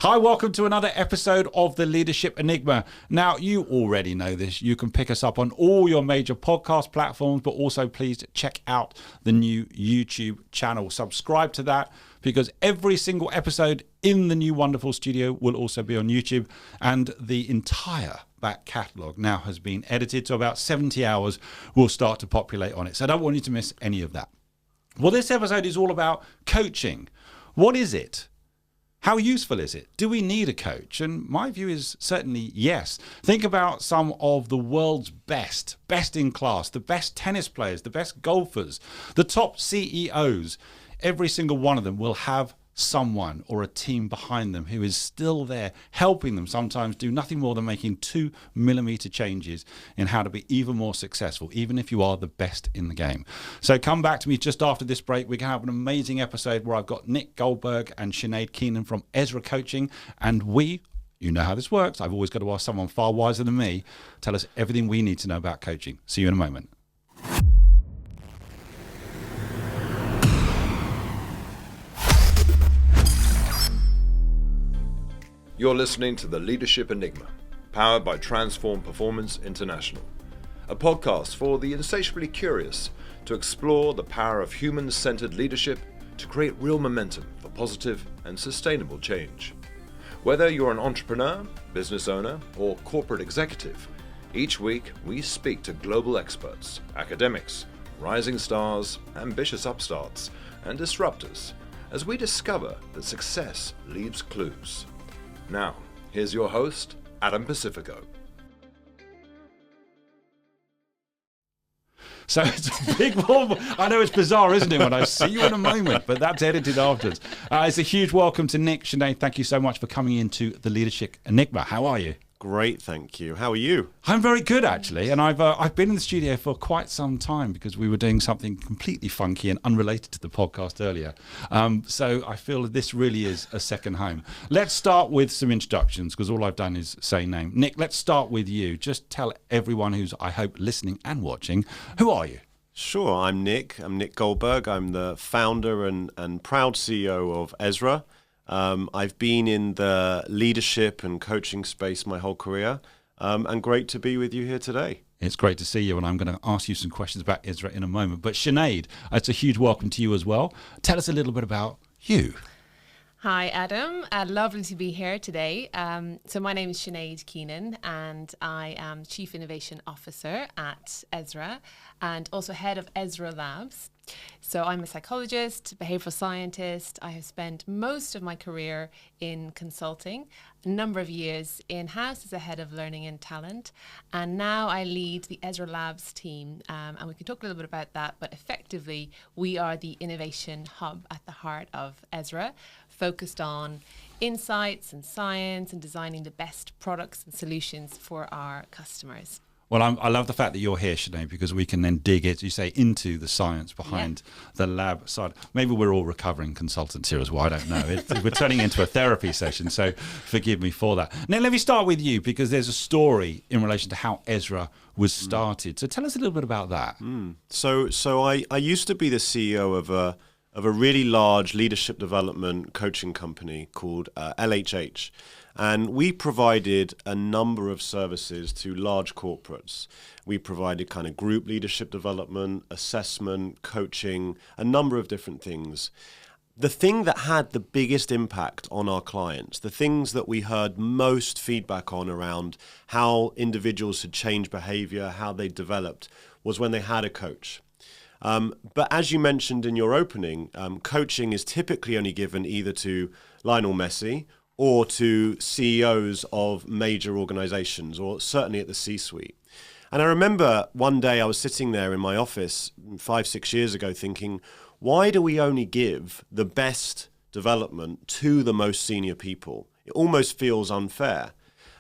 Hi, welcome to another episode of The Leadership Enigma. Now, you already know this. You can pick us up on all your major podcast platforms, but also please check out the new YouTube channel. Subscribe to that because every single episode in the new wonderful studio will also be on YouTube, and the entire back catalogue now has been edited, so about 70 hours will start to populate on it. So I don't want you to miss any of that. Well, this episode is all about coaching. What is it? How useful is it? Do we need a coach? And my view is certainly yes. Think about some of the world's best in class, the best tennis players, the best golfers, the top CEOs. Every single one of them will have someone or a team behind them who is still there helping them sometimes do nothing more than making 2mm changes in how to be even more successful, even if you are the best in the game. So come back to me just after this break. We're going to have an amazing episode where I've got Nick Goldberg and Sinead Keenan from Ezra Coaching, and you know how this works. I've always got to ask someone far wiser than me, tell us everything we need to know about coaching. See you in a moment. You're listening to The Leadership Enigma, powered by Transform Performance International, a podcast for the insatiably curious to explore the power of human-centered leadership to create real momentum for positive and sustainable change. Whether you're an entrepreneur, business owner, or corporate executive, each week we speak to global experts, academics, rising stars, ambitious upstarts, and disruptors as we discover that success leaves clues. Now, here's your host, Adam Pacifico. So it's a big warm. I know it's bizarre, isn't it, when I see you in a moment, but that's edited afterwards. It's a huge welcome to Nick. Sinead, thank you so much for coming into the Leadership Enigma. How are you? Great, thank you. How are you? I'm very good, actually, and I've been in the studio for quite some time because we were doing something completely funky and unrelated to the podcast earlier. So I feel that this really is a second home. Let's start with some introductions because all I've done is say name. Nick, let's start with you. Just tell everyone who's, I hope, listening and watching, who are you? Sure, I'm Nick. I'm Nick Goldberg. I'm the founder and proud CEO of Ezra. I've been in the leadership and coaching space my whole career, and great to be with you here today. It's great to see you, and I'm going to ask you some questions about Ezra in a moment. But Sinead, it's a huge welcome to you as well. Tell us a little bit about you. Hi, Adam. Lovely to be here today. So my name is Sinead Keenan, and I am Chief Innovation Officer at Ezra and also head of Ezra Labs. So I'm a psychologist, behavioural scientist. I have spent most of my career in consulting, a number of years in-house as a head of learning and talent. And now I lead the Ezra Labs team. And we can talk a little bit about that, but effectively we are the innovation hub at the heart of Ezra, focused on insights and science and designing the best products and solutions for our customers. Well, I love the fact that you're here, Sinead, because we can then dig, as you say, into the science behind the lab side. Maybe we're all recovering consultants here as well. I don't know. We're turning into a therapy session, so forgive me for that. Now, let me start with you, because there's a story in relation to how Ezra was started. So tell us a little bit about that. So I used to be the CEO of a really large leadership development coaching company called LHH. And we provided a number of services to large corporates. We provided kind of group leadership development, assessment, coaching, a number of different things. The thing that had the biggest impact on our clients, the things that we heard most feedback on around how individuals had changed behavior, how they developed, was when they had a coach. But as you mentioned in your opening, coaching is typically only given either to Lionel Messi or to CEOs of major organizations, or certainly at the C-suite. And I remember one day I was sitting there in my office 5-6 years ago thinking, why do we only give the best development to the most senior people? It almost feels unfair.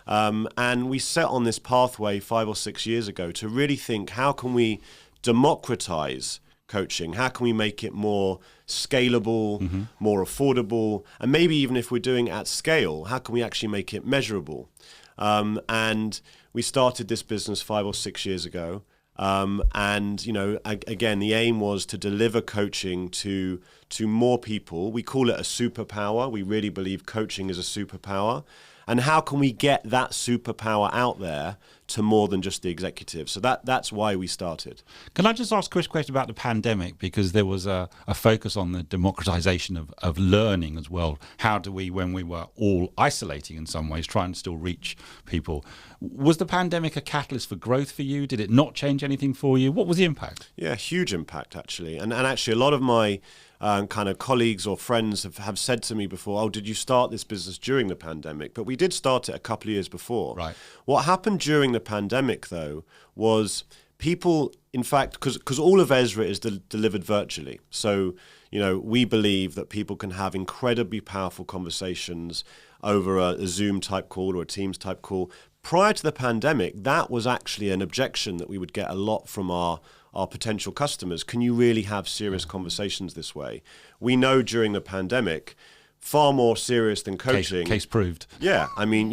And we set on this pathway 5 or 6 years ago to really think, how can we democratize coaching? How can we make it more scalable, more affordable? And maybe even if we're doing it at scale, how can we actually make it measurable? And we started this business 5 or 6 years ago. And, you know, again, the aim was to deliver coaching to to more people. We call it a superpower. We really believe coaching is a superpower. And how can we get that superpower out there to more than just the executives? So that's why we started. Can I just ask Chris a question about the pandemic? Because there was a focus on the democratization of learning as well. How do we, when we were all isolating in some ways, try and still reach people? Was the pandemic a catalyst for growth for you? Did it not change anything for you? What was the impact? Yeah, huge impact, actually. And actually, a lot of my kind of colleagues or friends have said to me before, oh, did you start this business during the pandemic? But we did start it a couple of years before. Right. What happened during the pandemic, though, was people, in fact, because all of Ezra is delivered virtually. So, we believe that people can have incredibly powerful conversations over a Zoom type call or a Teams type call. Prior to the pandemic, that was actually an objection that we would get a lot from our potential customers. Can you really have serious conversations this way? We know during the pandemic, far more serious than coaching. Case proved. Yeah, I mean,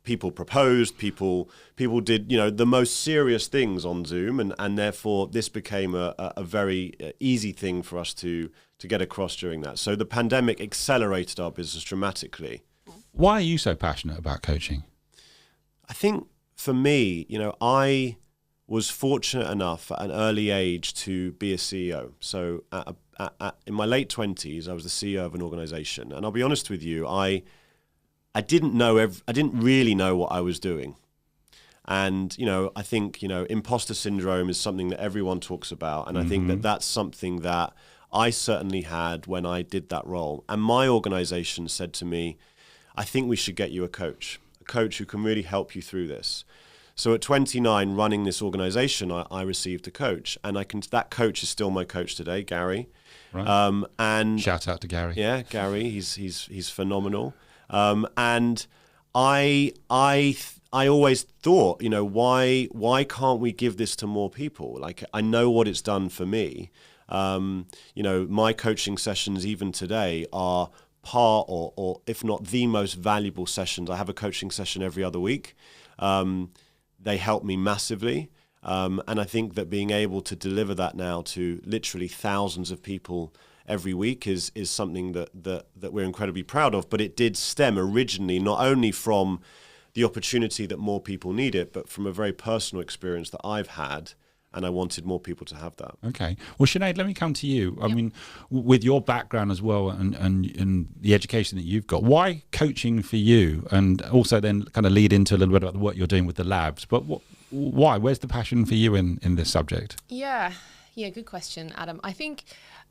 people proposed, people did, the most serious things on Zoom, and therefore this became a very easy thing for us to get across during that. So the pandemic accelerated our business dramatically. Why are you so passionate about coaching? I think for me, I was fortunate enough at an early age to be a CEO. So in my late 20s, I was the CEO of an organization. And I'll be honest with you, I didn't really know what I was doing. And, I think, imposter syndrome is something that everyone talks about. And I think that that's something that I certainly had when I did that role. And my organization said to me, I think we should get you a coach who can really help you through this. So at 29, running this organization, I received a coach, and that coach is still my coach today, Gary. Right. And shout out to Gary. Yeah, Gary, he's phenomenal. And I always thought, why can't we give this to more people? Like, I know what it's done for me. My coaching sessions even today are part or if not the most valuable sessions. I have a coaching session every other week. They help me massively. And I think that being able to deliver that now to literally thousands of people every week is something that we're incredibly proud of. But it did stem originally not only from the opportunity that more people need it, but from a very personal experience that I've had. And I wanted more people to have that. Okay. Well, Sinead, let me come to you. I mean, with your background as well and the education that you've got, why coaching for you? And also then kind of lead into a little bit about what you're doing with the labs. But why? Where's the passion for you in this subject? Yeah, good question, Adam. I think,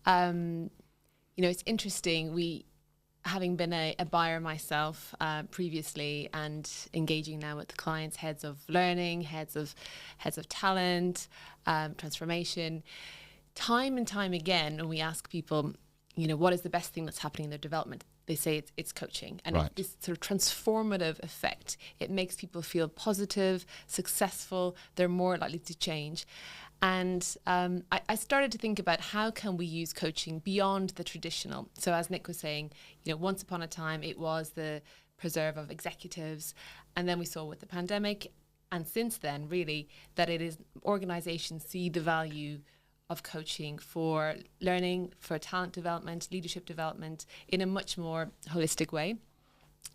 it's interesting. Having been a buyer myself previously and engaging now with the clients, heads of learning, heads of talent, transformation, time and time again, when we ask people, what is the best thing that's happening in their development, they say it's coaching. And right. It's this sort of transformative effect. It makes people feel positive, successful, they're more likely to change. And I started to think about how can we use coaching beyond the traditional. So as Nick was saying, once upon a time, it was the preserve of executives. And then we saw with the pandemic, and since then, really, that it is organizations see the value of coaching for learning, for talent development, leadership development in a much more holistic way.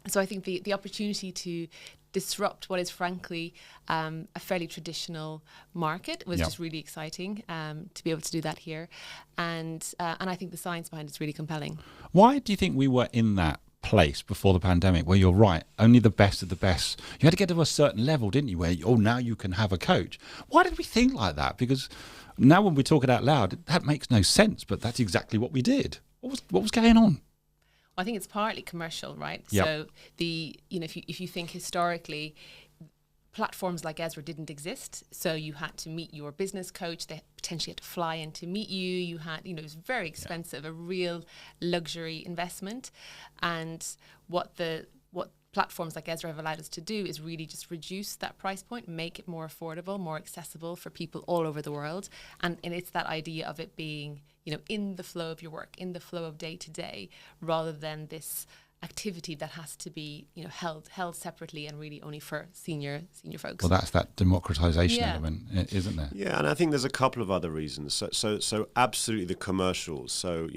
So I think the opportunity to disrupt what is frankly a fairly traditional market was just really exciting to be able to do that here. And I think the science behind it is really compelling. Why do you think we were in that place before the pandemic where you're right, only the best of the best? You had to get to a certain level, didn't you, where, now you can have a coach. Why did we think like that? Because now when we talk it out loud, that makes no sense, but that's exactly what we did. What was going on? I think it's partly commercial, right? Yep. So if you think historically, platforms like Ezra didn't exist. So you had to meet your business coach. They potentially had to fly in to meet you. You had, it was very expensive, a real luxury investment. And what platforms like Ezra have allowed us to do is really just reduce that price point, make it more affordable, more accessible for people all over the world. And it's that idea of it being, in the flow of your work, in the flow of day to day, rather than this activity that has to be, held separately and really only for senior folks. Well, that's that democratization Yeah. element, isn't there? Yeah, and I think there's a couple of other reasons. So absolutely the commercials. So,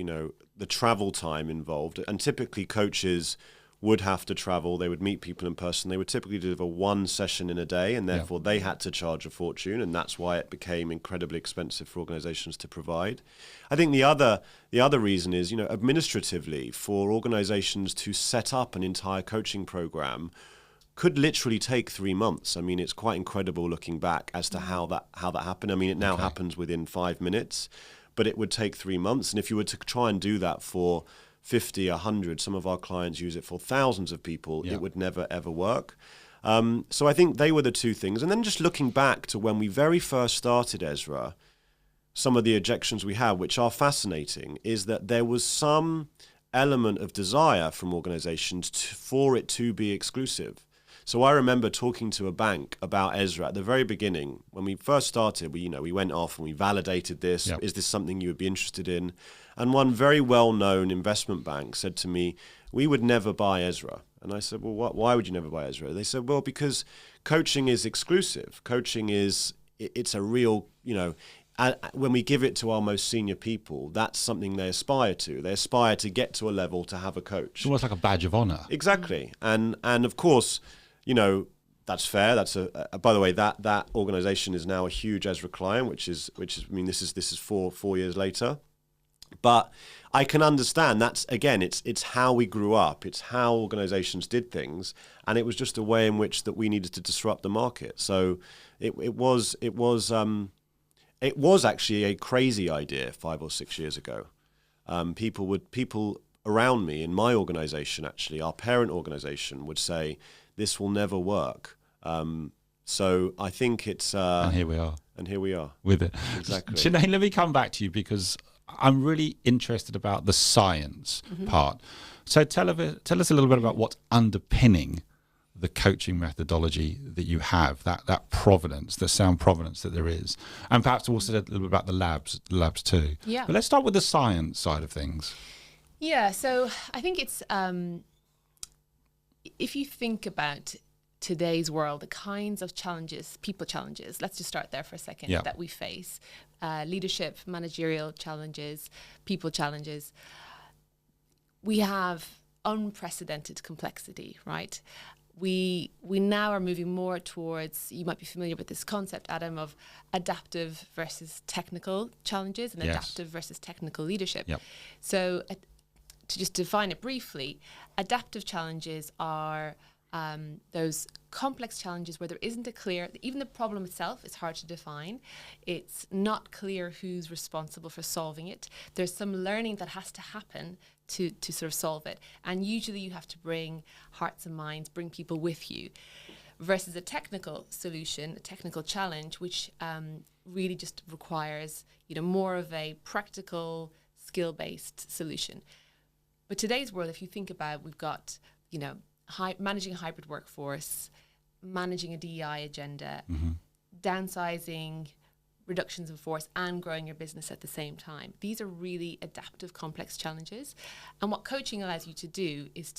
the travel time involved, and typically coaches would have to travel. They would meet people in person. They would typically deliver one session in a day, and therefore they had to charge a fortune, and that's why it became incredibly expensive for organizations to provide. I think the other reason is, administratively, for organizations to set up an entire coaching program could literally take 3 months. I mean, it's quite incredible looking back as to how that happened. I mean, it now happens within 5 minutes, but it would take 3 months. And if you were to try and do that for 50, 100, some of our clients use it for thousands of people, it would never, ever work. So I think they were the two things. And then just looking back to when we very first started Ezra, some of the objections we have, which are fascinating, is that there was some element of desire from organizations for it to be exclusive. So I remember talking to a bank about Ezra at the very beginning. When we first started, we went off and we validated this. Yep. Is this something you would be interested in? And one very well-known investment bank said to me, we would never buy Ezra. And I said, well, why would you never buy Ezra? They said, well, because coaching is exclusive. Coaching it's a real, when we give it to our most senior people, that's something they aspire to. They aspire to get to a level to have a coach. It's almost like a badge of honor. Exactly. And of course, that's fair. That's by the way, that organization is now a huge Ezra client, which is I mean, this is 4 years later. But I can understand that's, again, it's how we grew up. It's how organizations did things. And it was just a way in which that we needed to disrupt the market. So it was actually a crazy idea 5 or 6 years ago. People around me in my organization, actually, our parent organization, would say, this will never work. So I think it's... and here we are. And here we are. With it. Exactly. Sinead, let me come back to you because I'm really interested about the science part. So tell us a little bit about what's underpinning the coaching methodology that you have, that provenance, the sound provenance that there is, and perhaps also a little bit about the labs too. Yeah. But let's start with the science side of things. Yeah, so I think it's, if you think about today's world, the kinds of challenges, people challenges, let's just start there for a second, that we face, leadership, managerial challenges, people challenges, we have unprecedented complexity, right? We now are moving more towards, you might be familiar with this concept, Adam, of adaptive versus technical challenges and adaptive versus technical leadership. Yep. So to just define it briefly, adaptive challenges are those complex challenges where there isn't a clear, even the problem itself is hard to define. It's not clear who's responsible for solving it. There's some learning that has to happen to sort of solve it. And usually you have to bring hearts and minds, bring people with you, versus a technical solution, a technical challenge, which really just requires, more of a practical, skill-based solution. But today's world, if you think about, we've got, managing a hybrid workforce, managing a DEI agenda, downsizing, reductions in force, and growing your business at the same time. These are really adaptive, complex challenges. And what coaching allows you to do is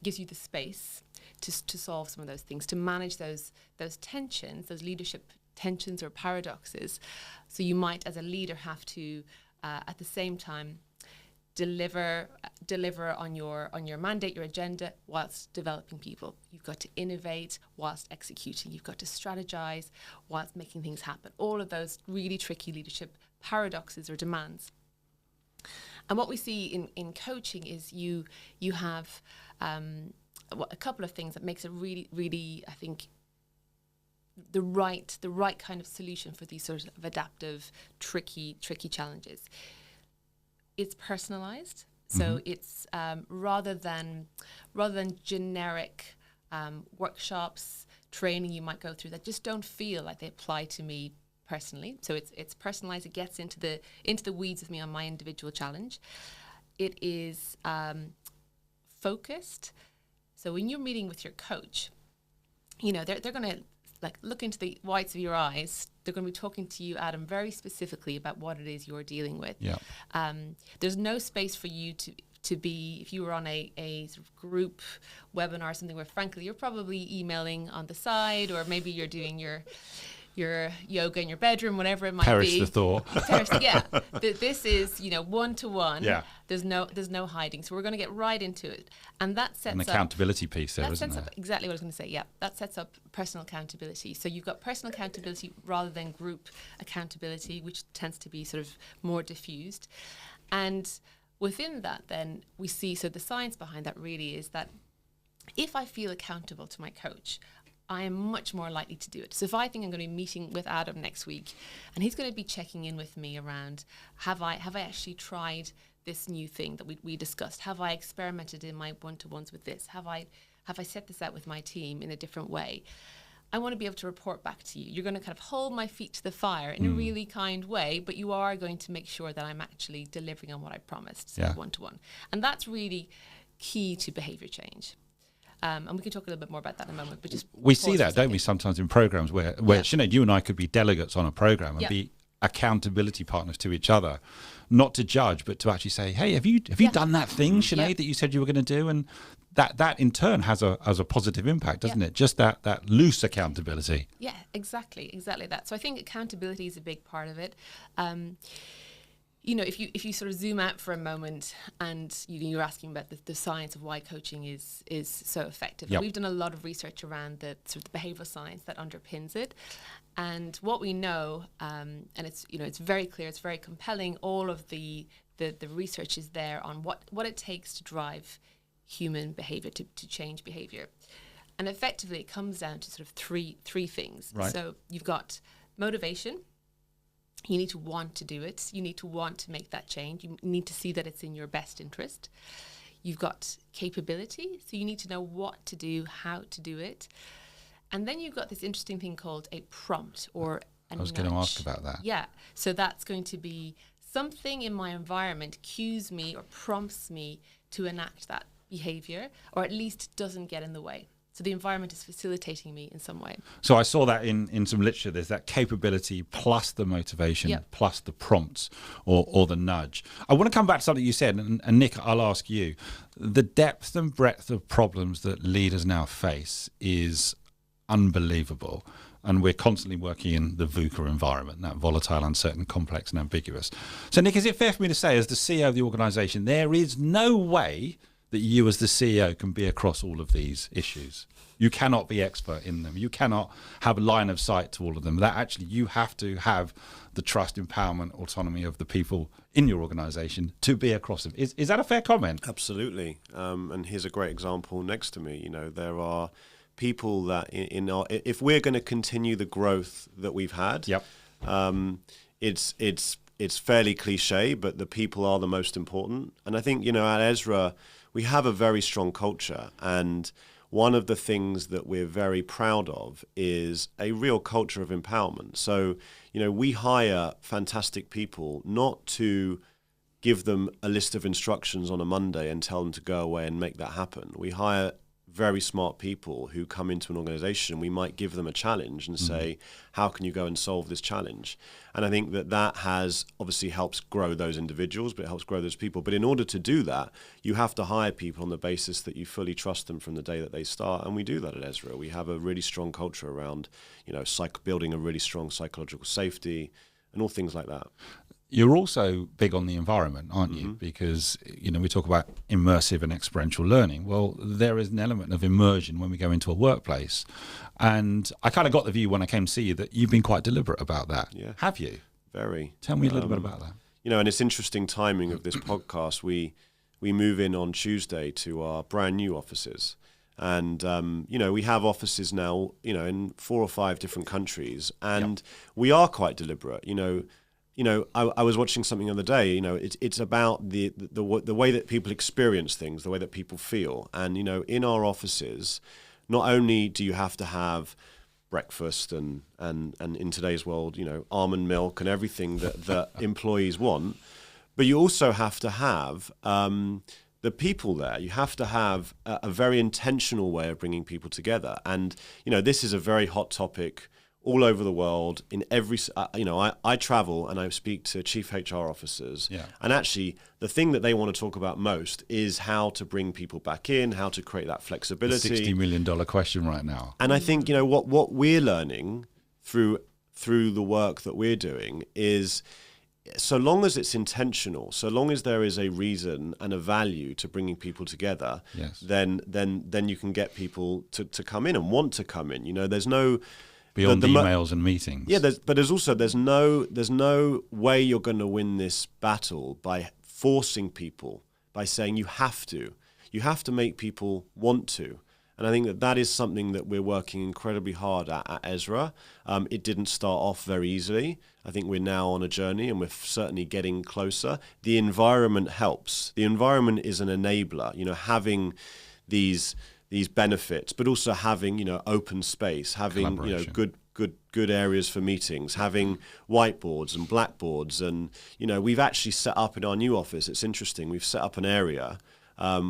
gives you the space to solve some of those things, to manage those tensions, those leadership tensions or paradoxes. So you might, as a leader, have to, at the same time, deliver on your mandate, your agenda, whilst developing people. You've got to innovate whilst executing. You've got to strategize whilst making things happen. All of those really tricky leadership paradoxes or demands. And what we see in coaching is you have a couple of things that makes it really, really, I think, the right kind of solution for these sort of adaptive, tricky challenges. It's personalized, so it's rather than generic workshops, training you might go through that just don't feel like they apply to me personally. So it's personalized. It gets into the weeds with me on my individual challenge. It is focused. So when you're meeting with your coach, they're going to look into the whites of your eyes. They're going to be talking to you, Adam, very specifically about what it is you're dealing with. Yeah. There's no space for you to be, if you were on a sort of group webinar or something where frankly you're probably emailing on the side, or maybe you're doing your yoga in your bedroom, whatever it might Perish be. the thought. Yeah. This is, one-to-one. Yeah. There's no hiding. So we're going to get right into it. And that sets An accountability piece there, isn't there? Exactly what I was going to say. Yeah. That sets up personal accountability. So you've got personal accountability rather than group accountability, which tends to be sort of more diffused. And within that, then we see, so the science behind that really is that if I feel accountable to my coach, I am much more likely to do it. So if I think I'm going to be meeting with Adam next week and he's going to be checking in with me around, have I actually tried this new thing that we discussed? Have I experimented in my one-to-ones with this? Have I set this out with my team in a different way? I want to be able to report back to you. You're going to kind of hold my feet to the fire in a really kind way, but you are going to make sure that I'm actually delivering on what I promised, so one-to-one. And that's really key to behaviour change. And we can talk a little bit more about that in a moment. But just we see that, don't we, sometimes in programs where Sinead, you and I could be delegates on a program and be accountability partners to each other, not to judge, but to actually say, hey, have you done that thing, Sinead, that you said you were going to do? And that in turn has a positive impact, doesn't it? Just that loose accountability. Yeah, exactly that. So I think accountability is a big part of it. If you sort of zoom out for a moment and you're asking about the science of why coaching is so effective. We've done a lot of research around the sort of the behavioural science that underpins it. And what we know, and it's very clear, it's very compelling, all of the research is there on what it takes to drive human behaviour, to change behaviour. And effectively it comes down to sort of three things. Right. So you've got motivation. You need to want to do it. You need to want to make that change. You need to see that it's in your best interest. You've got capability. So you need to know what to do, how to do it. And then you've got this interesting thing called a prompt or a nudge. I was going to ask about that. Yeah. So that's going to be something in my environment cues me or prompts me to enact that behaviour, or at least doesn't get in the way. So the environment is facilitating me in some way. So I saw that in some literature. There's that capability plus the motivation plus the prompts or the nudge. I want to come back to something you said, and Nick, I'll ask you. The depth and breadth of problems that leaders now face is unbelievable. And we're constantly working in the VUCA environment, that volatile, uncertain, complex and ambiguous. So Nick, is it fair for me to say, as the CEO of the organisation, there is no way that you as the CEO can be across all of these issues? You cannot be expert in them. You cannot have a line of sight to all of them. That actually you have to have the trust, empowerment, autonomy of the people in your organisation to be across them. Is that a fair comment? Absolutely. And here's a great example next to me. There are people that if we're going to continue the growth that we've had, it's fairly cliche, but the people are the most important. And I think, at Ezra, we have a very strong culture, and one of the things that we're very proud of is a real culture of empowerment. So, we hire fantastic people not to give them a list of instructions on a Monday and tell them to go away and make that happen. We hire very smart people who come into an organization, and we might give them a challenge and say, how can you go and solve this challenge? And I think that has obviously helps grow those individuals, but it helps grow those people. But in order to do that, you have to hire people on the basis that you fully trust them from the day that they start. And we do that at Ezra. We have a really strong culture around, building a really strong psychological safety and all things like that. You're also big on the environment, aren't you? Because, we talk about immersive and experiential learning. Well, there is an element of immersion when we go into a workplace. And I kind of got the view when I came to see you that you've been quite deliberate about that. Yeah. Have you? Very. Tell me a little bit about that. And it's interesting timing of this podcast. We move in on Tuesday to our brand new offices. And, we have offices now, in 4 or 5 different countries. And we are quite deliberate, I was watching something the other day. It's about the way that people experience things, the way that people feel. And in our offices, not only do you have to have breakfast and in today's world, almond milk and everything that employees want, but you also have to have the people there. You have to have a very intentional way of bringing people together. And this is a very hot topic all over the world in every, I travel and I speak to chief HR officers. Yeah. And actually the thing that they want to talk about most is how to bring people back in, how to create that flexibility. The $60 million question right now. And I think, what we're learning through the work that we're doing is, so long as it's intentional, so long as there is a reason and a value to bringing people together, Yes. then you can get people to come in and want to come in. There's no Beyond emails and meetings. Yeah, there's no way you're going to win this battle by forcing people, by saying you have to make people want to. And I think that is something that we're working incredibly hard at Ezra. It didn't start off very easily. I think we're now on a journey and we're certainly getting closer. The environment helps. The environment is an enabler, having these benefits, but also having, open space, having, good areas for meetings, having whiteboards and blackboards. And, we've actually set up in our new office, it's interesting, we've set up an area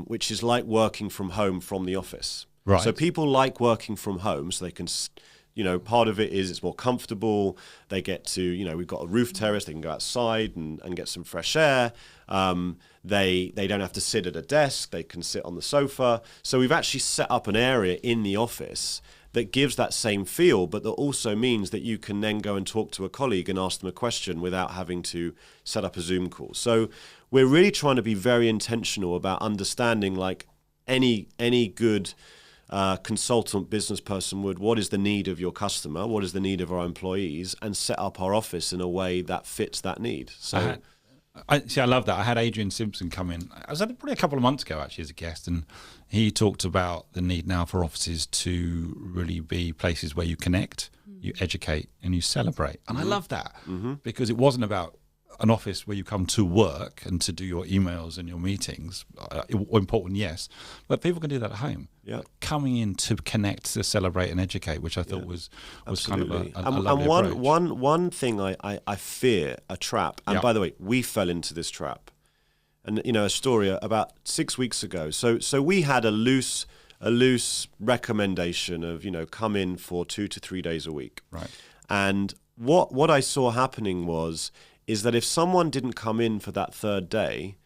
which is like working from home from the office. Right. So people like working from home, so they can, part of it is it's more comfortable. They get to, we've got a roof terrace, they can go outside and get some fresh air. They don't have to sit at a desk, they can sit on the sofa. So we've actually set up an area in the office that gives that same feel, but that also means that you can then go and talk to a colleague and ask them a question without having to set up a Zoom call. So we're really trying to be very intentional about understanding, like any good consultant business person would, what is the need of your customer, what is the need of our employees, and set up our office in a way that fits that need. So I love that. I had Adrian Simpson come in. I was at it probably a couple of months ago, actually, as a guest, and he talked about the need now for offices to really be places where you connect, you educate, and you celebrate. And I love that because it wasn't about an office where you come to work and to do your emails and your meetings, important, yes, but people can do that at home. Yeah, coming in to connect, to celebrate and educate, which I thought was absolutely. kind of a lovely approach. One thing I fear, a trap, and by the way, we fell into this trap, and a story about 6 weeks ago. So we had a loose recommendation of come in for 2 to 3 days a week, right? And what I saw happening is that if someone didn't come in for that third day,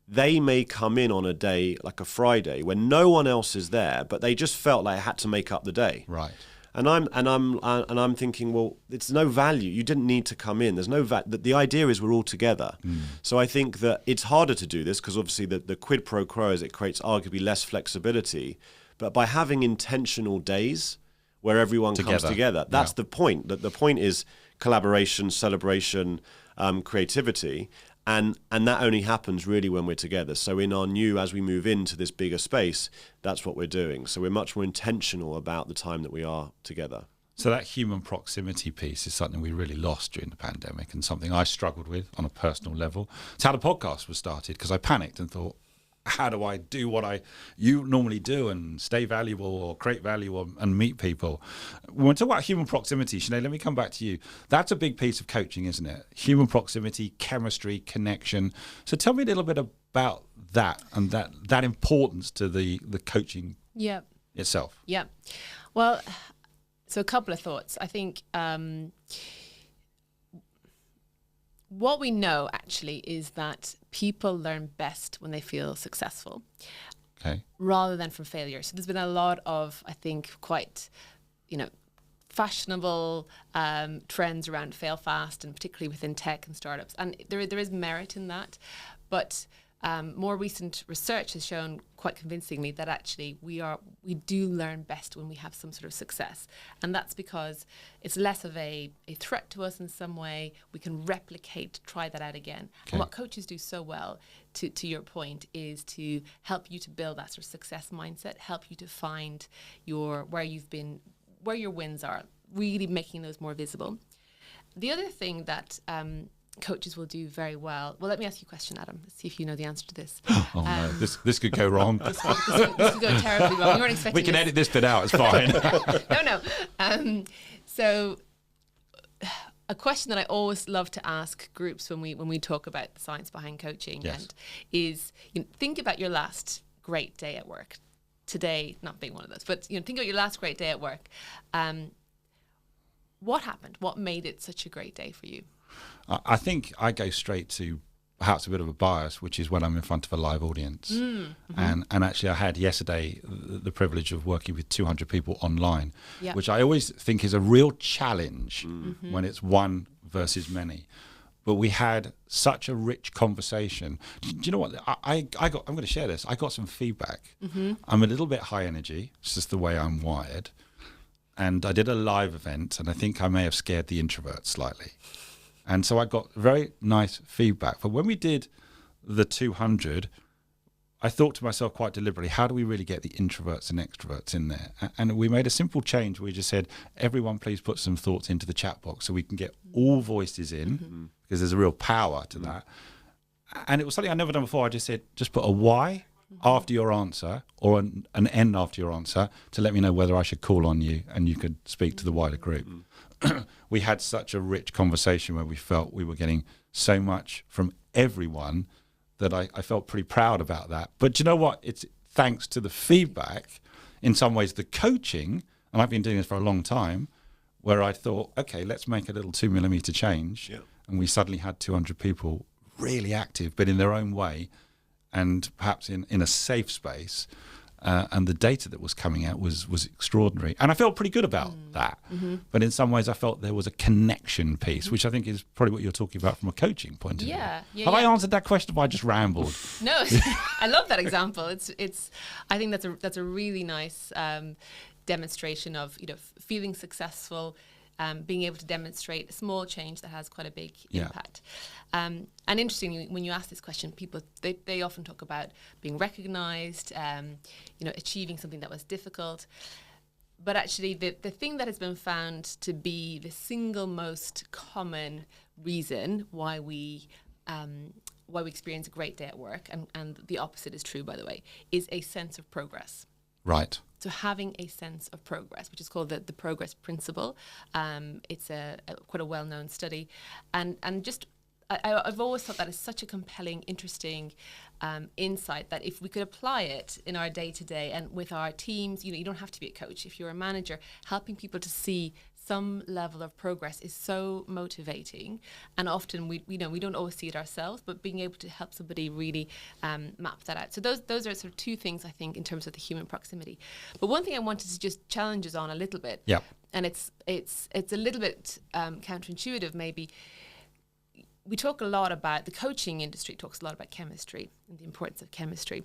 they may come in on a day like a Friday when no one else is there, but they just felt like they had to make up the day. Right. And I'm thinking, well, it's no value. You didn't need to come in. There's no the idea is we're all together. So I think that it's harder to do this because obviously the quid pro quo is it creates arguably less flexibility. But by having intentional days where everyone comes together, that's the point. The point is collaboration, celebration, creativity, and that only happens really when we're together. So as we move into this bigger space, that's what we're doing. So we're much more intentional about the time that we are together. So that human proximity piece is something we really lost during the pandemic and something I struggled with on a personal level. It's how the podcast was started, because I panicked and thought, how do I do what you normally do and stay valuable or create value and meet people? When we talk about human proximity, Sinead, let me come back to you. That's a big piece of coaching, isn't it? Human proximity, chemistry, connection. So tell me a little bit about that and that importance to the coaching itself. Yeah. Well, so a couple of thoughts. I think what we know actually is that people learn best when they feel successful, rather than from failure. So there's been a lot of, I think, quite, fashionable trends around fail fast, and particularly within tech and startups. And there is merit in that, but more recent research has shown quite convincingly that actually we do learn best when we have some sort of success, and that's because it's less of a threat to us in some way. We can replicate, try that out again. And what coaches do so well, to your point, is to help you to build that sort of success mindset, help you to find where your wins are, really making those more visible. The other thing that coaches will do very well. Well, let me ask you a question, Adam. Let's see if you know the answer to this. No, this could go wrong. This could go terribly wrong. You weren't expecting We can edit this bit out. It's fine. No. So, a question that I always love to ask groups when we talk about the science behind coaching, and is think about your last great day at work. Today, not being one of those, but think about your last great day at work. what happened? What made it such a great day for you? I think I go straight to perhaps a bit of a bias, which is when I'm in front of a live audience. And actually I had yesterday the privilege of working with 200 people online, which I always think is a real challenge when it's one versus many. But we had such a rich conversation. Do you know what? I'm going to share this. I got some feedback. I'm a little bit high energy. It's just the way I'm wired. And I did a live event, and I think I may have scared the introverts slightly. And so I got very nice feedback. But when we did the 200, I thought to myself quite deliberately, how do we really get the introverts and extroverts in there? And we made a simple change. We just said, everyone please put some thoughts into the chat box so we can get all voices in, because there's a real power to that. And it was something I'd never done before. I just said, just put a Y after your answer, or an N after your answer, to let me know whether I should call on you and you could speak to the wider group. We had such a rich conversation where we felt we were getting so much from everyone that I felt pretty proud about that. But you know what? It's thanks to the feedback, in some ways the coaching, and I've been doing this for a long time, where I thought, okay, let's make a little 2mm change. And we suddenly had 200 people really active, but in their own way, and perhaps in a safe space. And the data that was coming out was extraordinary. And I felt pretty good about that. But in some ways, I felt there was a connection piece, which I think is probably what you're talking about from a coaching point of view. Have I answered that question, or have I just rambled? No, I love that example. It's. I think that's a really nice demonstration of feeling successful. Being able to demonstrate a small change that has quite a big impact. And interestingly, when you ask this question, people, they often talk about being recognized, achieving something that was difficult. But actually, the thing that has been found to be the single most common reason why we experience a great day at work, and the opposite is true, by the way, is a sense of progress. Right. So having a sense of progress, which is called the progress principle. It's quite a well-known study. And just, I've always thought that is such a compelling, interesting insight, that if we could apply it in our day-to-day and with our teams, you don't have to be a coach. If you're a manager, helping people to see some level of progress is so motivating, and often we don't always see it ourselves, but being able to help somebody really map that out. So those are sort of two things, I think, in terms of the human proximity. But one thing I wanted to just challenge us on a little bit, and it's a little bit counterintuitive maybe. We talk a lot about, the coaching industry talks a lot about chemistry and the importance of chemistry.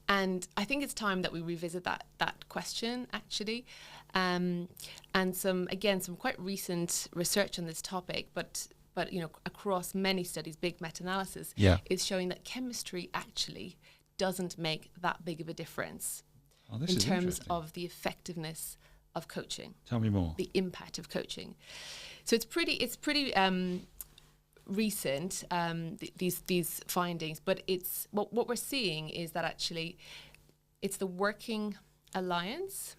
And I think it's time that we revisit that question, actually. And some quite recent research on this topic, but across many studies, big meta-analysis, is showing that chemistry actually doesn't make that big of a difference in terms of the effectiveness of coaching. Tell me more. The impact of coaching. So it's pretty recent, these findings, but it's what we're seeing is that actually it's the working alliance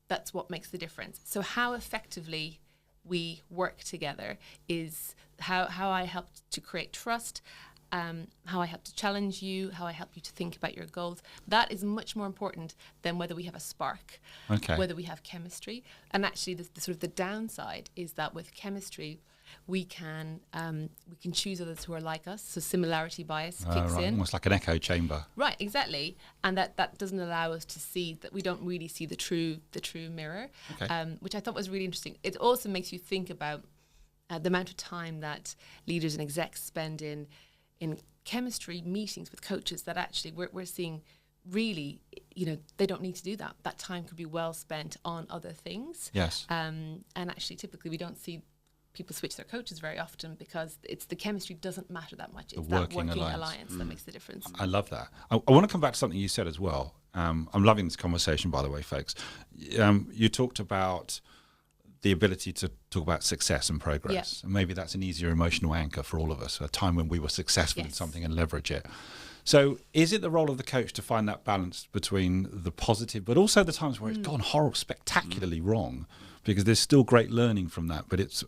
that's what makes the difference. So how effectively we work together is how I help to create trust, how I help to challenge you, how I help you to think about your goals. That is much more important than whether we have a spark, whether we have chemistry. And actually the sort of the downside is that with chemistry, we can choose others who are like us. So similarity bias kicks in. Almost like an echo chamber. Right, exactly. And that doesn't allow us to see that we don't really see the true mirror, which I thought was really interesting. It also makes you think about the amount of time that leaders and execs spend in chemistry meetings with coaches, that actually we're seeing really, they don't need to do that. That time could be well spent on other things. Yes. And actually, typically, we don't see people switch their coaches very often because it's the chemistry doesn't matter that much. It's that working alliance that makes the difference. I love that. I want to come back to something you said as well. I'm loving this conversation, by the way, folks. You talked about the ability to talk about success and progress. And maybe that's an easier emotional anchor for all of us, a time when we were successful in something and leverage it. So is it the role of the coach to find that balance between the positive, but also the times where it's gone spectacularly wrong? Because there's still great learning from that, but it's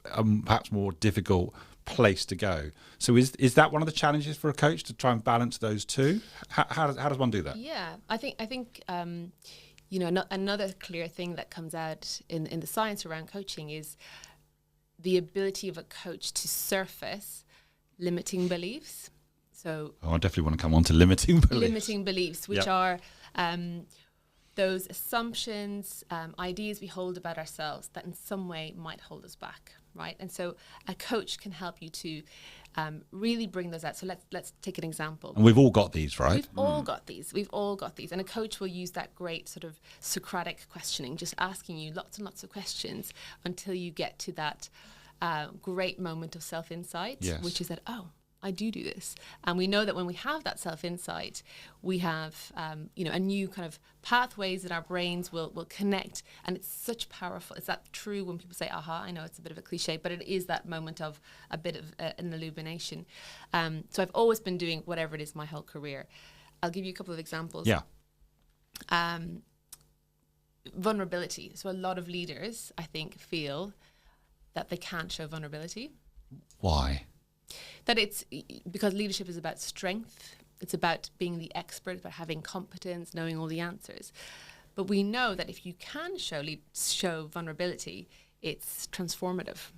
perhaps more difficult place to go. So is that one of the challenges for a coach, to try and balance those two? How does one do that? Yeah, I think another clear thing that comes out in the science around coaching is the ability of a coach to surface limiting beliefs. So I definitely want to come on to limiting beliefs. Limiting beliefs, which are those assumptions, ideas we hold about ourselves that in some way might hold us back, right? And so a coach can help you to really bring those out. So let's take an example. And we've all got these, right? We've all got these. We've all got these. And a coach will use that great sort of Socratic questioning, just asking you lots and lots of questions until you get to that great moment of self-insight, which is that, oh, I do this. And we know that when we have that self-insight, we have, a new kind of pathways that our brains will connect. And it's such powerful. Is that true when people say, aha? I know it's a bit of a cliche, but it is that moment of a bit of an illumination. So I've always been doing whatever it is my whole career. I'll give you a couple of examples. Yeah. Vulnerability. So a lot of leaders, I think, feel that they can't show vulnerability. Why? That it's because leadership is about strength. It's about being the expert, about having competence, knowing all the answers. But we know that if you can show vulnerability, it's transformative.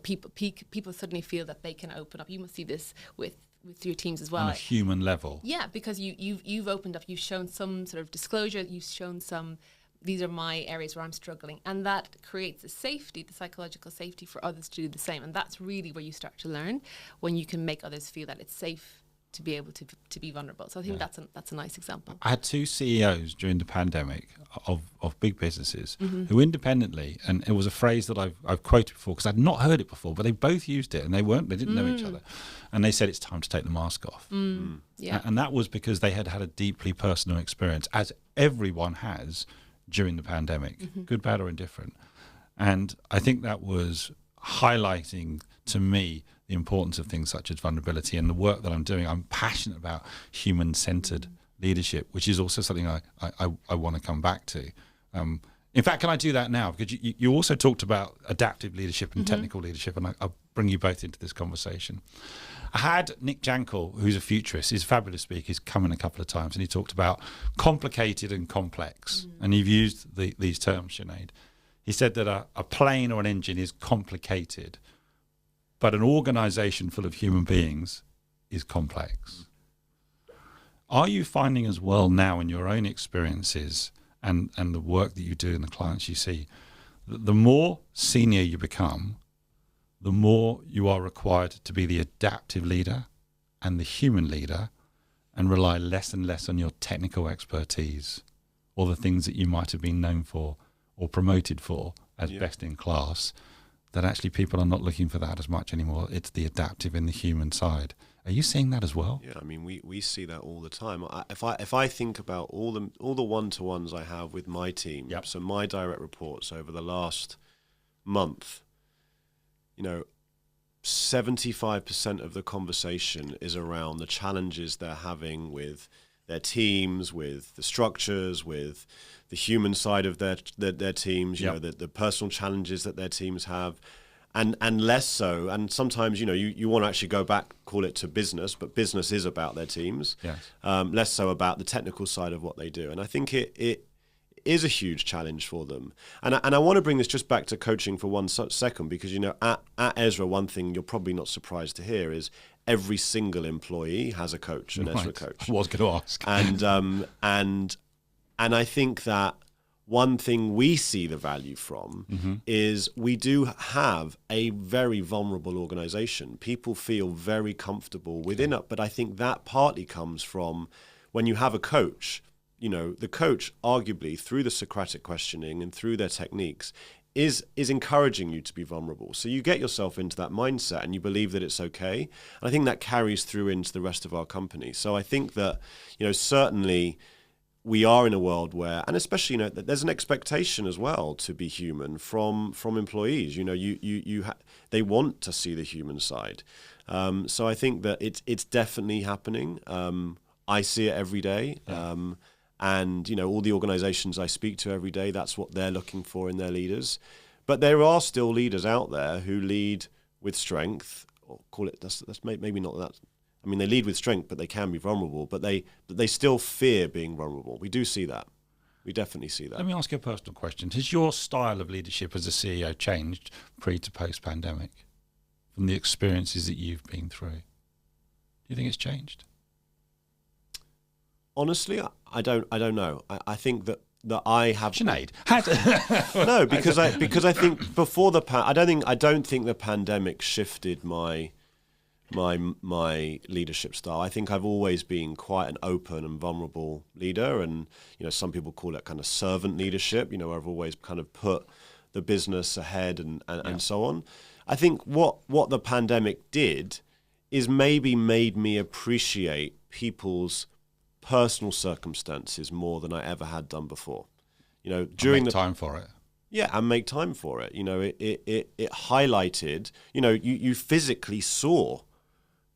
People suddenly feel that they can open up. You must see this with your teams as well. On a human level. Yeah, because you've opened up. You've shown some sort of disclosure. You've shown some. These are my areas where I'm struggling. And that creates the safety, the psychological safety for others to do the same. And that's really where you start to learn, when you can make others feel that it's safe to be able to be vulnerable. So I think that's a nice example. I had two CEOs during the pandemic of big businesses who independently, and it was a phrase that I've quoted before because I'd not heard it before, but they both used it and they didn't know each other. And they said it's time to take the mask off. Yeah. And that was because they had had a deeply personal experience, as everyone has, during the pandemic, good, bad, or indifferent. And I think that was highlighting to me the importance of things such as vulnerability and the work that I'm doing. I'm passionate about human-centered leadership, which is also something I want to come back to. In fact, can I do that now? Because you also talked about adaptive leadership and technical leadership, and I'll bring you both into this conversation. I had Nick Jankel, who's a futurist, he's a fabulous speaker, he's come in a couple of times, and he talked about complicated and complex. And you've used these terms, Sinead. He said that a plane or an engine is complicated, but an organization full of human beings is complex. Are you finding as well now in your own experiences and the work that you do and the clients you see, that the more senior you become, the more you are required to be the adaptive leader and the human leader and rely less and less on your technical expertise or the things that you might have been known for or promoted for as best in class, that actually people are not looking for that as much anymore. It's the adaptive and the human side. Are you seeing that as well? Yeah, I mean, we see that all the time. If I think about all the one-to-ones I have with my team, so my direct reports over the last month, 75% of the conversation is around the challenges they're having with their teams, with the structures, with the human side of their teams, the personal challenges that their teams have, and less so. And sometimes, you want to actually go back, call it to business, but business is about their teams, less so about the technical side of what they do. And I think it is a huge challenge for them. And I want to bring this just back to coaching for one second, because, at Ezra, one thing you're probably not surprised to hear is every single employee has a coach, an Ezra coach. I was going to ask. And I think that one thing we see the value from is we do have a very vulnerable organization. People feel very comfortable within it, but I think that partly comes from when you have a coach. The coach, arguably, through the Socratic questioning and through their techniques, is encouraging you to be vulnerable. So you get yourself into that mindset and you believe that it's okay. And I think that carries through into the rest of our company. So I think that, certainly we are in a world where, and especially, there's an expectation as well to be human from employees. They want to see the human side. So I think that it's definitely happening. I see it every day. And, all the organizations I speak to every day, that's what they're looking for in their leaders. But there are still leaders out there who lead with strength, or call it, that's maybe not that. I mean, they lead with strength, but they can be vulnerable, but they still fear being vulnerable. We do see that. We definitely see that. Let me ask you a personal question. Has your style of leadership as a CEO changed pre to post pandemic from the experiences that you've been through? Do you think it's changed? Honestly, I don't know. I think that I have Sinead, no, because I think before I don't think the pandemic shifted my leadership style. I think I've always been quite an open and vulnerable leader, and some people call it kind of servant leadership. Where I've always kind of put the business ahead and so on. I think what the pandemic did is maybe made me appreciate people's personal circumstances more than I ever had done before. During the time for it. Yeah, and make time for it. It highlighted. You physically saw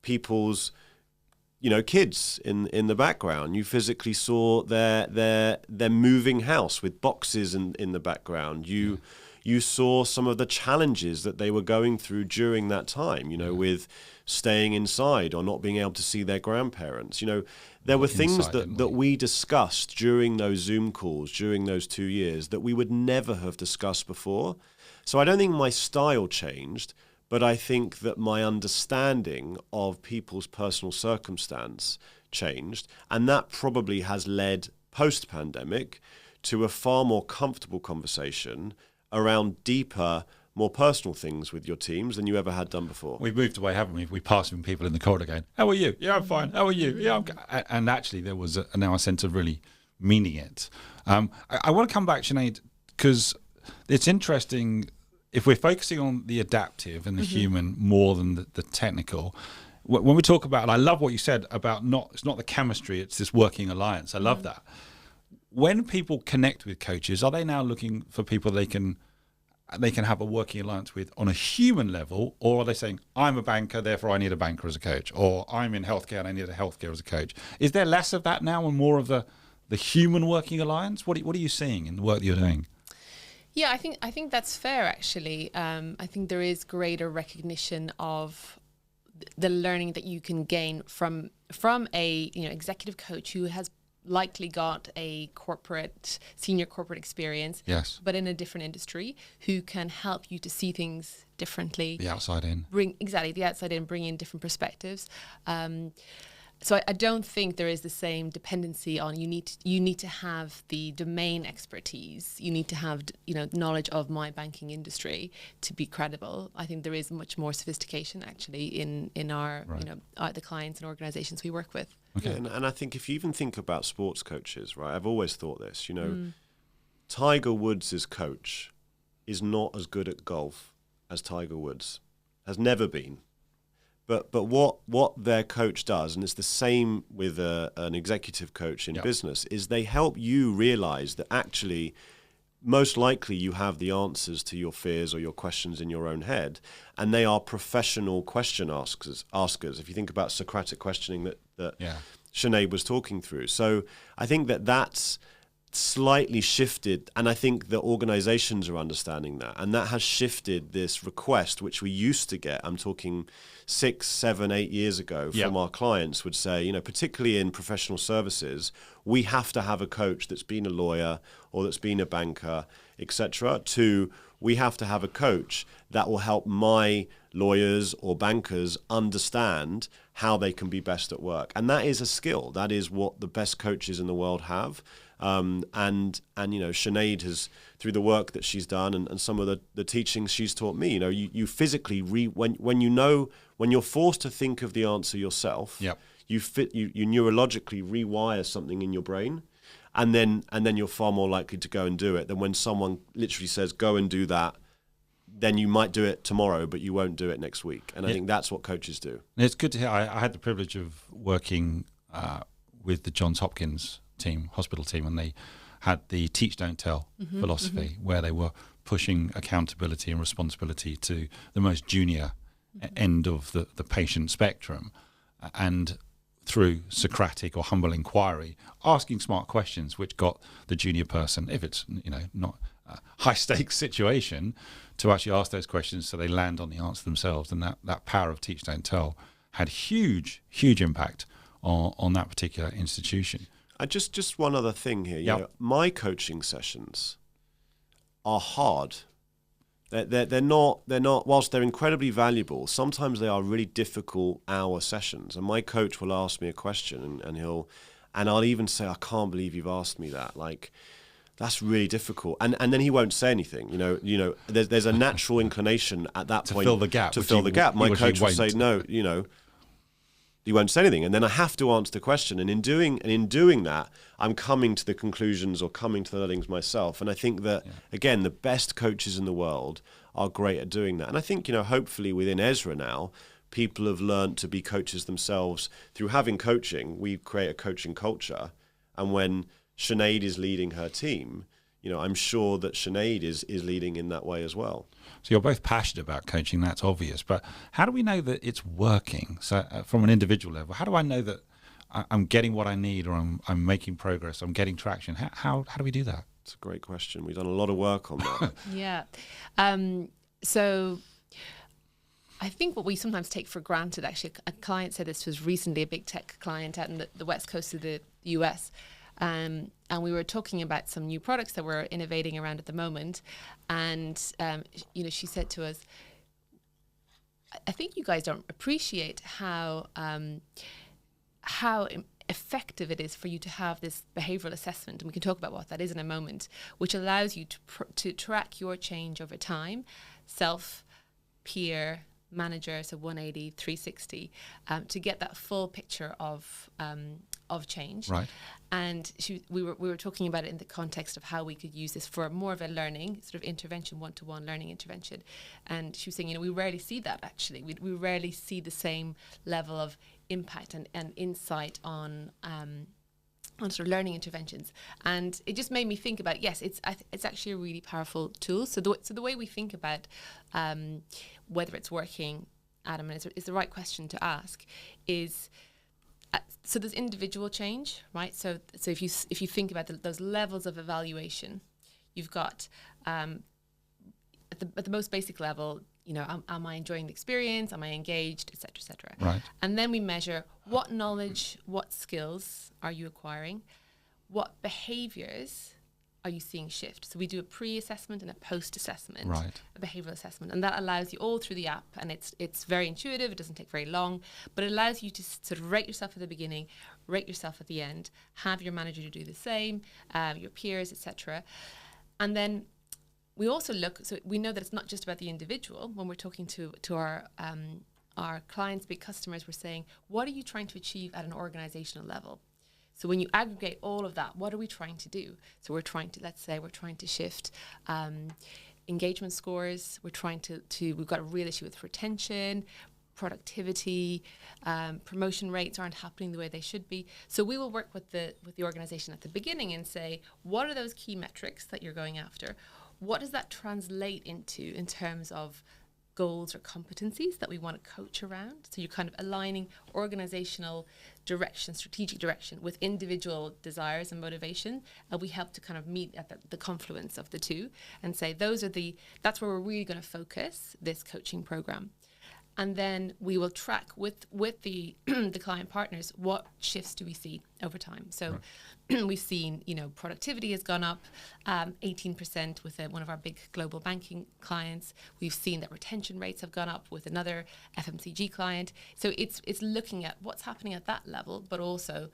people's kids in the background. You physically saw their moving house with boxes in the background. You saw some of the challenges that they were going through during that time, with staying inside or not being able to see their grandparents. There were things that we discussed during those Zoom calls during those 2 years that we would never have discussed before. So I don't think my style changed, but I think that my understanding of people's personal circumstance changed. And that probably has led post-pandemic to a far more comfortable conversation around deeper, more personal things with your teams than you ever had done before. We've moved away, haven't we? We pass from people in the corridor going, "How are you? Yeah, I'm fine. How are you? Yeah, and actually there was now a sense of really meaning it. I want to come back, Sinead, because it's interesting if we're focusing on the adaptive and the human more than the technical. When we talk about, and I love what you said about it's not the chemistry, it's this working alliance. I love that. When people connect with coaches, are they now looking for people they can have a working alliance with on a human level, or are they saying, I'm a banker, therefore I need a banker as a coach, or I'm in healthcare and I need a healthcare as a coach? Is there less of that now and more of the human working alliance? What are you seeing in the work that you're doing? Yeah, I think that's fair, actually. I think there is greater recognition of the learning that you can gain from a executive coach who has likely got a senior corporate experience, yes, but in a different industry, who can help you to see things differently. The outside in. Bring in different perspectives. So I don't think there is the same dependency on you need to have the domain expertise. You need to have knowledge of my banking industry to be credible. I think there is much more sophistication actually in our the clients and organizations we work with. Okay. Yeah, and I think if you even think about sports coaches, right? I've always thought this. Tiger Woods' coach is not as good at golf as Tiger Woods has never been. But what their coach does, and it's the same with an executive coach in business, is they help you realize that actually most likely you have the answers to your fears or your questions in your own head, and they are professional question askers. If you think about Socratic questioning that Sinead was talking through. So I think that's slightly shifted, and I think the organizations are understanding that, and that has shifted this request which we used to get, I'm talking 6, 7, 8 years ago, from our clients would say, particularly in professional services, we have to have a coach that's been a lawyer or that's been a banker, etc. To we have to have a coach that will help my lawyers or bankers understand how they can be best at work. And that is a skill. That is what the best coaches in the world have. And Sinead has, through the work that she's done and some of the teachings she's taught me, you physically when you're forced to think of the answer yourself, you neurologically rewire something in your brain, and then you're far more likely to go and do it than when someone literally says go and do that. Then you might do it tomorrow, but you won't do it next week. And I think that's what coaches do. It's good to hear. I had the privilege of working with the Johns Hopkins hospital team, and they had the teach, don't tell philosophy, where they were pushing accountability and responsibility to the most junior end of the patient spectrum, and through Socratic or humble inquiry, asking smart questions, which got the junior person, if it's not a high stakes situation, to actually ask those questions so they land on the answer themselves. And that power of teach, don't tell had huge impact on that particular institution. Just one other thing here. You know, my coaching sessions are hard. They're not. Whilst they're incredibly valuable, sometimes they are really difficult hour sessions. And my coach will ask me a question, and I'll even say, "I can't believe you've asked me that." Like, that's really difficult. And then he won't say anything. You know, there's a natural inclination at that point to fill the gap. My coach will say, "No, you know." He won't say anything, and then I have to answer the question. And in doing that, I'm coming to the conclusions or coming to the learnings myself. And I think that again, the best coaches in the world are great at doing that. And I think, you know, hopefully within Ezra now, people have learned to be coaches themselves through having coaching. We create a coaching culture, and when Sinead is leading her team, you know, I'm sure that Sinead is leading in that way as well. So you're both passionate about coaching, that's obvious. But how do we know that it's working? So from an individual level, how do I know that I'm getting what I need, or I'm making progress, I'm getting traction? How do we do that? It's a great question. We've done a lot of work on that. Yeah. So I think what we sometimes take for granted, actually, a client said this was recently, a big tech client out in the west coast of the US. And we were talking about some new products that we're innovating around at the moment. And, you know, she said to us, I think you guys don't appreciate how effective it is for you to have this behavioural assessment. And we can talk about what that is in a moment, which allows you to track your change over time, self, peer, manager, so 180, 360, to get that full picture of change. Right. And we were talking about it in the context of how we could use this for more of a learning sort of intervention, one-to-one learning intervention. And she was saying, you know, we rarely see that actually. We rarely see the same level of impact and insight on sort of learning interventions. And it just made me think about, yes, it's actually a really powerful tool. So the way we think about whether it's working, Adam, and is the right question to ask, is so there's individual change, right? So if you think about those levels of evaluation, you've got at the most basic level, you know, am I enjoying the experience? Am I engaged, et cetera, et cetera. Right. And then we measure what knowledge, what skills are you acquiring, what behaviours are you seeing shift. So we do a pre-assessment and a post-assessment, right, a behavioural assessment, and that allows you all through the app, and it's very intuitive. It doesn't take very long, but it allows you to sort of rate yourself at the beginning, rate yourself at the end, have your manager to do the same, your peers, etc. And then we also look, so we know that it's not just about the individual. When we're talking to our clients, big customers, we're saying, what are you trying to achieve at an organizational level? So when you aggregate all of that, what are we trying to do? So we're trying to shift engagement scores. We're trying to we've got a real issue with retention, productivity, promotion rates aren't happening the way they should be. So we will work with the organization at the beginning and say, what are those key metrics that you're going after? What does that translate into in terms of goals or competencies that we want to coach around? So you're kind of aligning organizational direction, strategic direction with individual desires and motivation. And we help to kind of meet at the confluence of the two and say, that's where we're really going to focus this coaching program. And then we will track with the the client partners, what shifts do we see over time. So we've seen, productivity has gone up 18% with one of our big global banking clients. We've seen that retention rates have gone up with another FMCG client. So it's looking at what's happening at that level, but also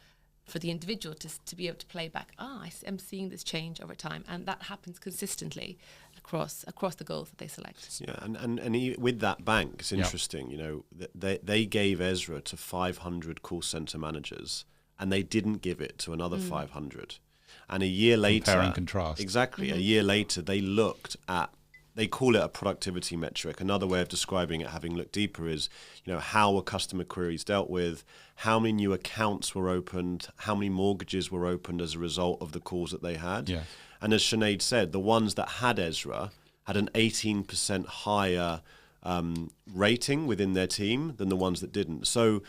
for the individual to be able to play back, I'm seeing this change over time. And that happens consistently across the goals that they select. Yeah, and with that bank, it's interesting, they gave Ezra to 500 call center managers, and they didn't give it to another 500. And a year later, compare and contrast. Exactly. A year later, they looked at, they call it a productivity metric. Another way of describing it, having looked deeper, is, how were customer queries dealt with, how many new accounts were opened, how many mortgages were opened as a result of the calls that they had. Yeah. And as Sinead said, the ones that had Ezra had an 18% higher rating within their team than the ones that didn't. So,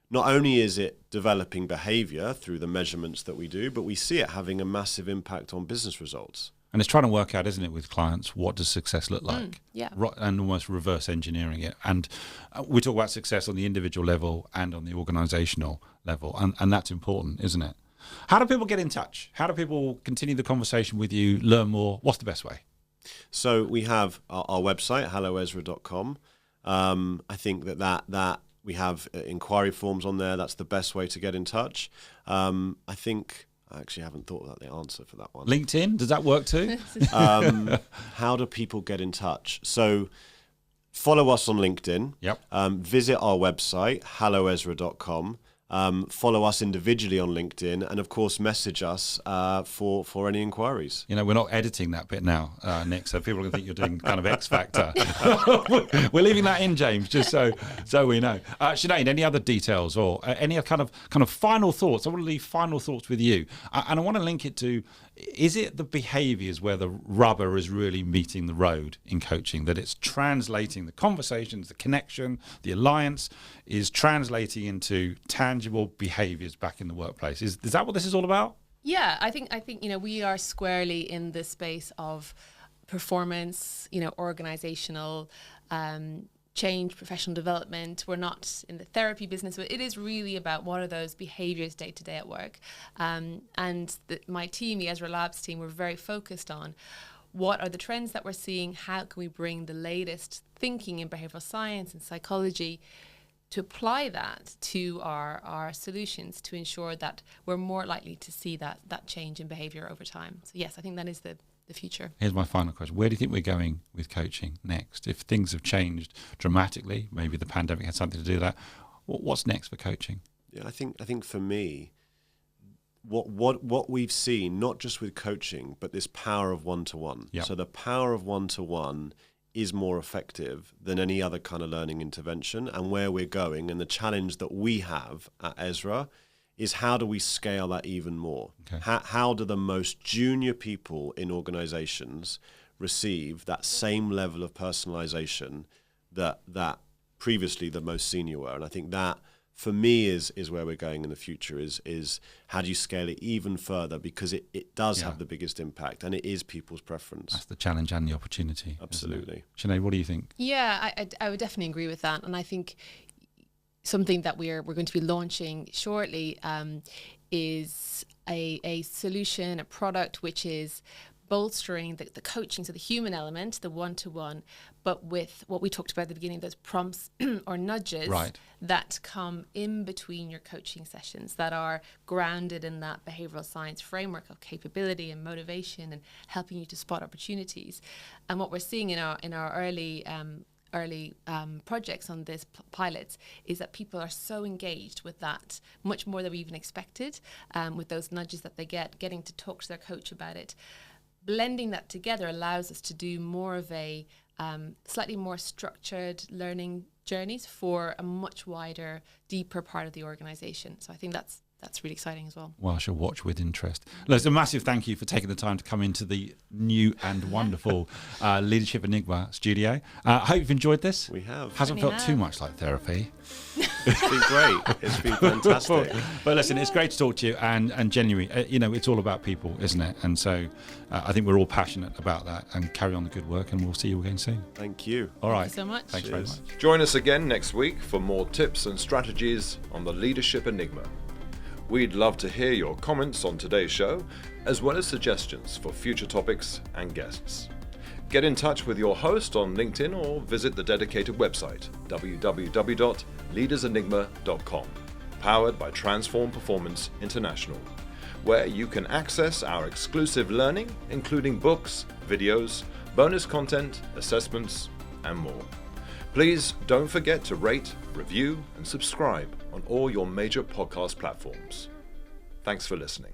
not only is it developing behavior through the measurements that we do, but we see it having a massive impact on business results. And it's trying to work out, isn't it, with clients, what does success look like? Yeah. And almost reverse engineering it. And we talk about success on the individual level and on the organizational level. And that's important, isn't it? How do people get in touch? How do people continue the conversation with you, learn more? What's the best way? So we have our website, helloezra.com. I think that we have inquiry forms on there. That's the best way to get in touch. I think I actually haven't thought about the answer for that one. LinkedIn, does that work too? How do people get in touch? So follow us on LinkedIn. Yep. Visit our website, helloezra.com. Follow us individually on LinkedIn, and of course message us for any inquiries. You know, we're not editing that bit now, Nick, so people are going to think you're doing kind of X Factor. We're leaving that in, James, just so we know. Sinead, any other details or any kind of final thoughts? I want to leave final thoughts with you, and I want to link it to, is it the behaviours where the rubber is really meeting the road in coaching, that it's translating the conversations, the connection, the alliance is translating into tangible behaviours back in the workplace? Is that what this is all about? Yeah, I think we are squarely in the space of performance, organizational change, professional development. We're not in the therapy business, but it is really about what are those behaviours day to day at work. My team, the Ezra Labs team, we're very focused on what are the trends that we're seeing, how can we bring the latest thinking in behavioural science and psychology to apply that to our solutions to ensure that we're more likely to see that change in behaviour over time. So yes, I think that is the future. Here's my final question. Where do you think we're going with coaching next? If things have changed dramatically, maybe the pandemic had something to do with that, what's next for coaching? Yeah, I think for me, what we've seen, not just with coaching, but this power of one-to-one. Yep. So the power of one-to-one is more effective than any other kind of learning intervention. And where we're going, and the challenge that we have at Ezra, is how do we scale that even more? Okay. How do the most junior people in organizations receive that same level of personalization that previously the most senior were? And I think that, for me, is where we're going in the future, is how do you scale it even further, because it does have the biggest impact, and it is people's preference. That's the challenge and the opportunity. Absolutely. Sinead, what do you think? Yeah, I would definitely agree with that. And I think something that we're going to be launching shortly is a solution, a product which is bolstering the coaching, so the human element, the one-to-one, but with what we talked about at the beginning, those prompts or nudges that come in between your coaching sessions that are grounded in that behavioural science framework of capability and motivation and helping you to spot opportunities. And what we're seeing in our early projects on this pilots is that people are so engaged with that, much more than we even expected, with those nudges that they getting to talk to their coach about it. Blending that together allows us to do more of a slightly more structured learning journeys for a much wider, deeper part of the organisation. So I think that's really exciting as well. Well, I shall watch with interest. Look, it's a massive thank you for taking the time to come into the new and wonderful Leadership Enigma studio. I hope you've enjoyed this. We have. Hasn't felt too much like therapy. It's been great. It's been fantastic. But listen, it's great to talk to you, and genuinely, it's all about people, isn't it? And so I think we're all passionate about that, and carry on the good work, and we'll see you again soon. Thank you. All right. Thank you so much. Thanks very much. Join us again next week for more tips and strategies on the Leadership Enigma. We'd love to hear your comments on today's show, as well as suggestions for future topics and guests. Get in touch with your host on LinkedIn or visit the dedicated website, www.leadersenigma.com, powered by Transform Performance International, where you can access our exclusive learning, including books, videos, bonus content, assessments, and more. Please don't forget to rate, review, and subscribe on all your major podcast platforms. Thanks for listening.